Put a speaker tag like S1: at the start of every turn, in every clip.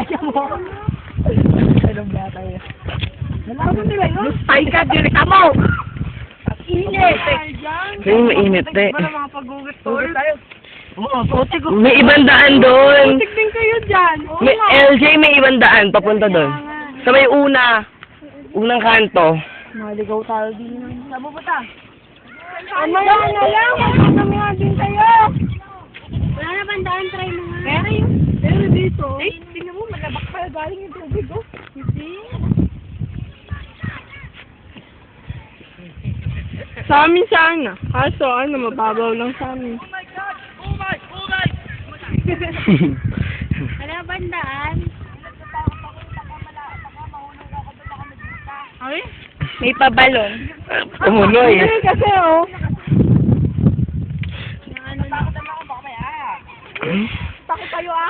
S1: Kaya mo. Anong ba tayo? Nalaman nila yun? Ay ka, dirika mo! Init!
S2: Yung mainit eh.
S1: Wala mga pag-ugat tayo.
S2: May ibang daan doon.
S1: Putik din kayo dyan.
S2: May, LJ, may ibang daan. Papunta doon. Sa may unang kanto.
S1: Maligaw tayo din. Saan mo ba ta? Amaya na lang. Kami nga din tayo.
S3: Wala na bandaan, try mo nga.
S1: Pero dito. Eh, tingnan mo, malabak pala galing yung tubig, oh.
S3: Hindi.
S1: Sa amin sana. Kaso, mababaw lang sa amin.
S3: Wala na bandaan.
S1: Ay? May pabalon.
S2: Tumuloy.
S1: Hindi kasi, oh. Takot tayo, ah.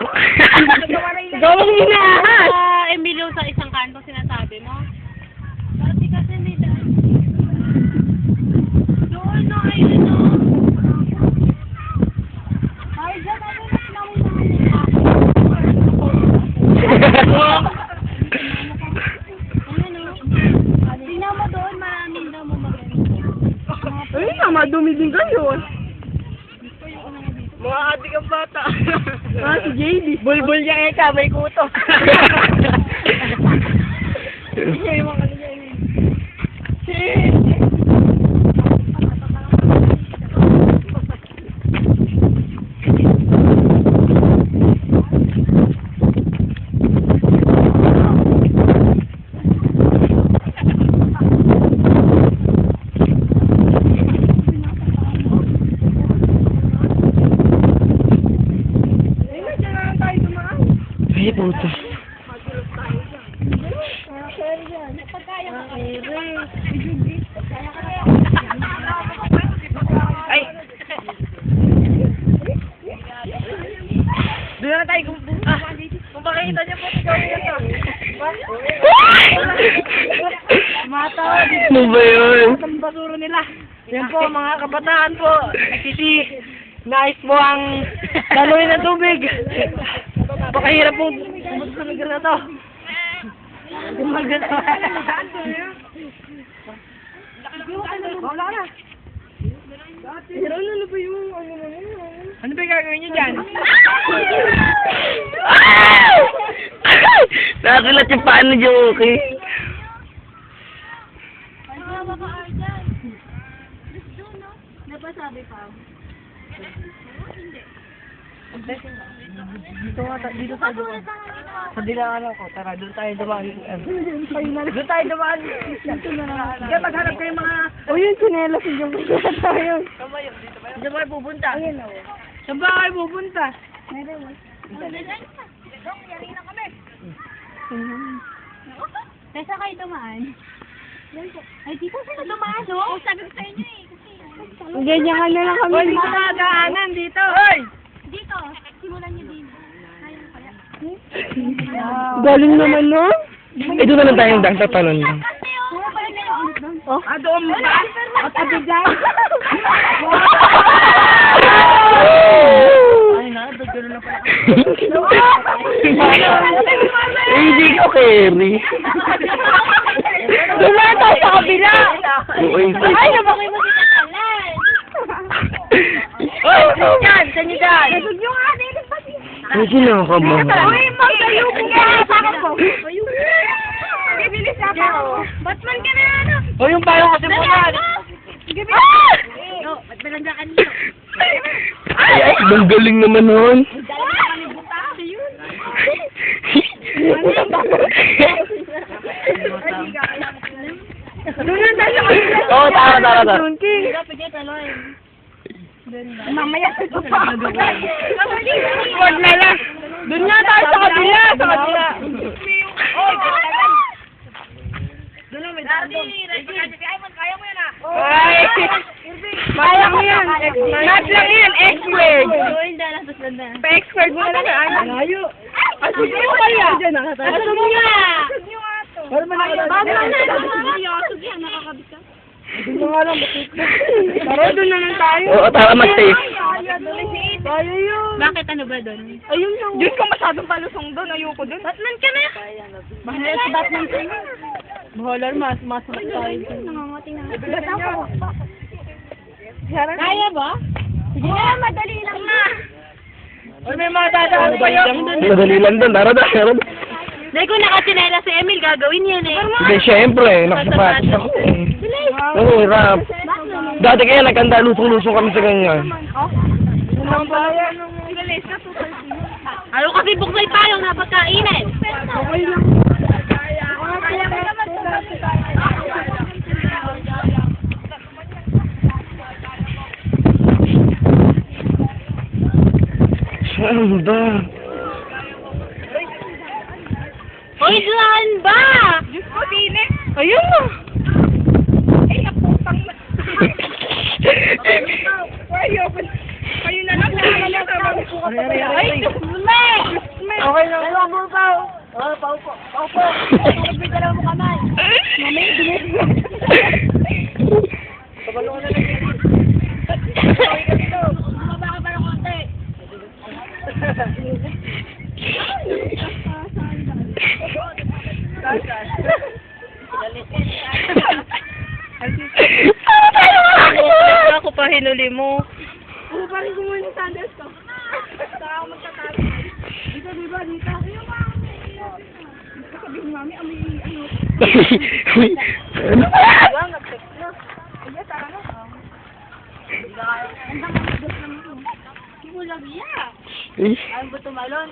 S1: Gawang hinahas.
S3: Emilio sa isang kanto sinasabi mo. Dati kasi may daan. Doon na kayo, no? Ay, dyan ano na sinawin tingnan mo doon, maraming daw mo maganda.
S1: Ay, madumi din kayo. Mga adik ang bata. Si JD. Bulbul niya eka, may kuto.
S2: Ay, puto.
S1: Ay! Doon na tayo kung makikita niyo po ikaw yun. Mata!
S2: Ano ba yun?
S1: Ang basuro nila. Yan po, mga kabataan po. Nais mo ang laluin ng tubig. Pakahirap po. Sumagal na to. Sumagal na. Wala na. Pero ano ba yung ano ba yung gagawin niyo dyan?
S2: Nakakilat yung paano niyo, okay?
S3: Ano nga ba ka, Arjan? Doon, no? Napasabi pa.
S1: Dito tayo dumaan. Sa dinaanan ko, tara, doon tayo dumaan. Doon tayo dumaan. Dito na lang. Diyan, maghanap kayo mga... O yun, sinelas. Diyan pupunta tayo. Diyan ba kayo pupunta? Saan ba kayo pupunta?
S3: Kesa kayo dumaan? Ay, dito sila dumaan, no? Sabi ko sa inyo eh.
S1: Ganyan ka na lang kami. Dito na daanan, dito. Hoy!
S3: Dito, simulan niyo din. Kaya kaya.
S1: Galing naman, no?
S2: Eh, doon na lang tayong dang tatalon lang.
S3: Kasi oh, balik na yung ulit doon.
S1: Oh? Doon ba? O, tabi dyan. Ay, dagano lang pala.
S2: Hindi ko carry.
S1: Doon na tayo sa kabila.
S2: Ay,
S3: Bakit mo kita talan?
S1: Oy, dyan, saan nyo dyan? Nasog yung atin.
S2: Ay, kinakabahan.
S1: Uy, magdayo ko nga. Sakot ko. Bibilis na pa.
S3: Batman ka na, ano?
S1: O, yung bayo kasi mo na.
S3: No, ba't balanda ka nito?
S2: Ay, ang galing naman nun.
S1: Doon na tayo sa kabila.
S2: Oo, tara.
S1: Mamaya ito pa. Wag na lang. Doon nga tayo sa kabila. Sa kabila. Doon na may dado. Kaya mo yan ah. Ay! Kaya mo yan. Not lang yan. X-squared. Pa-X-squared mo na lang. Layo. Asog mo kaya. Asog mo nga. Wala man
S3: Asog yan, nakakabit ka.
S1: Doon nga lang. Tara, doon na lang tayo.
S2: Oo, tara, mag-safe.
S3: Ay, doon si
S1: Kaya yun.
S3: Bakit ano ba doon?
S1: Ayun lang. Diyos ko masyadong palusong doon. Ayoko doon.
S3: Batman ka na!
S1: Mahal si Batman ka na.
S3: Bahalar, mas tayo.
S1: Nangangating na.
S3: Kaya ba? Sige na, madali lang na.
S1: Or may mga dadaan pa yun.
S2: Madali lang doon. Tara na.
S3: Dahil kung nakasinela si Emil, gagawin yan eh.
S2: Hindi, syempre. Nakasapatos ako eh. Oo, rap. Dati kaya nagkanda, lusong-lusong kami sa ganyan.
S1: Ang bayan.
S3: Ayaw kasi buklay tayo na pagkainin.
S1: Okay lang.
S2: Saan ba?
S3: Hoy, saan ba?
S1: Diyos ko, sine. Ayun na. Ay, naputang na. Ayoko. Kayo na lang. Ay, Diyos me. Okay lang. Dalawa mo pa. Oo, paupo. Paupo. Nagbig dalawa mo kamay. Mami, bilis. Pabalong na lang. Okay ka dito. Bumaba ka pa ng konti.
S3: Ako pa hinuli mo.
S1: Ano pa rin kumuha ng sandals ko? Saka ako magtatago. Dito, diba? Dito. Ayun nga. Sabi ni Mami, amoy ano.
S2: Uy. Ano ba?
S1: Diba? Nag-text na. Ay, tara na. Ang dami ng dos naman ito. Simulagiya.
S2: Eh.
S1: Ayaw ba tumalon?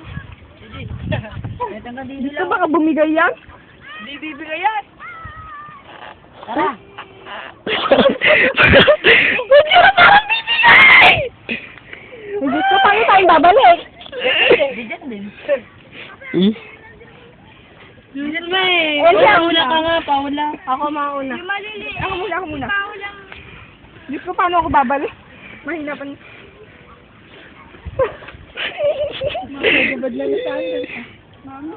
S1: Gusto ba ka bumigay yan? Hindi bibigay yan. Tara.
S2: Ba't yun ang parang bibigay?
S1: Gusto pa rin tayong babalik.
S3: Diyan din.
S2: Eh?
S3: Diyan ba eh.
S1: Paula
S3: ka nga, Paula.
S1: Ako mauna. Ako muna. Diyos ko, paano ako babalik? Mahina pa niya. Magagabad lang yung sandals. Mami.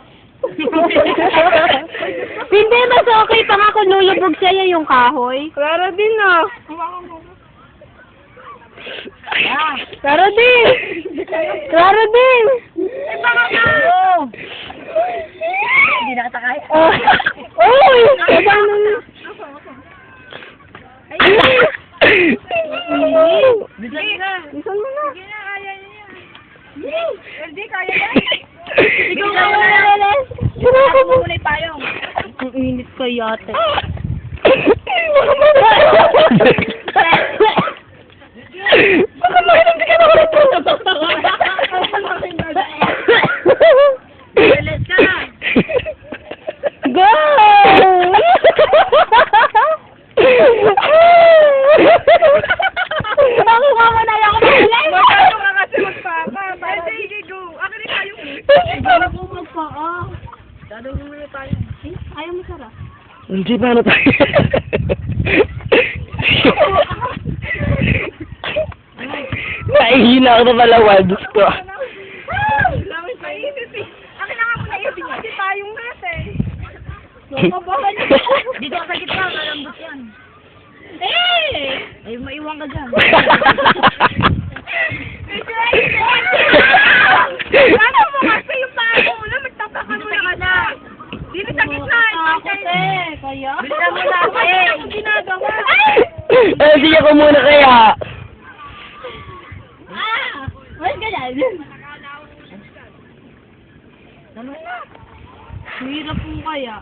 S3: Hindi, mas okay pa nga kung lulubog sa'yo yung kahoy.
S1: Clara din ah.
S3: Pero din! Claro din!
S1: Hindi nakatakay.
S3: Uy! Paano na?
S1: Bisan mo na. Sige na, kaya niya. Hindi, kaya na.
S3: Ikaw na wala.
S1: Ako muna yung payong.
S3: Ang init ko yate.
S2: Baka makinig ka na ulit.
S3: Bilis ka na.
S2: Go!
S3: Ako nga mo na ako mahilig.
S1: Magkano ka kasi magpapa. Sige, go. Akin yung payong.
S3: Para ko magpaa.
S1: Dadong mo yung payong.
S3: Ayaw mo sarap.
S2: Hindi pa ano tayo. Naihina ako na pala, Diyos ko.
S1: Lamig sa init eh. Akin na nga muna yun. Kasi payong natin.
S3: Dito ka sa gitna, malambot yan. Eh! Ay, maiwan ka dyan.
S1: Ano mo kasi yung payong mo na magtapaka mo na ka na. Dito sa gitna.
S3: Kaya?
S1: Bilisan mo na ako eh. Ang ginagawa.
S2: Eh, sige ko muna kaya.
S3: Wala ka dyan. Hirap po kaya.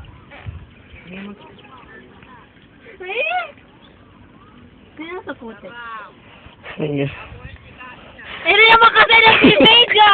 S3: Kaya sa puti.
S2: Sige.
S3: Eh, naman kasi ng video!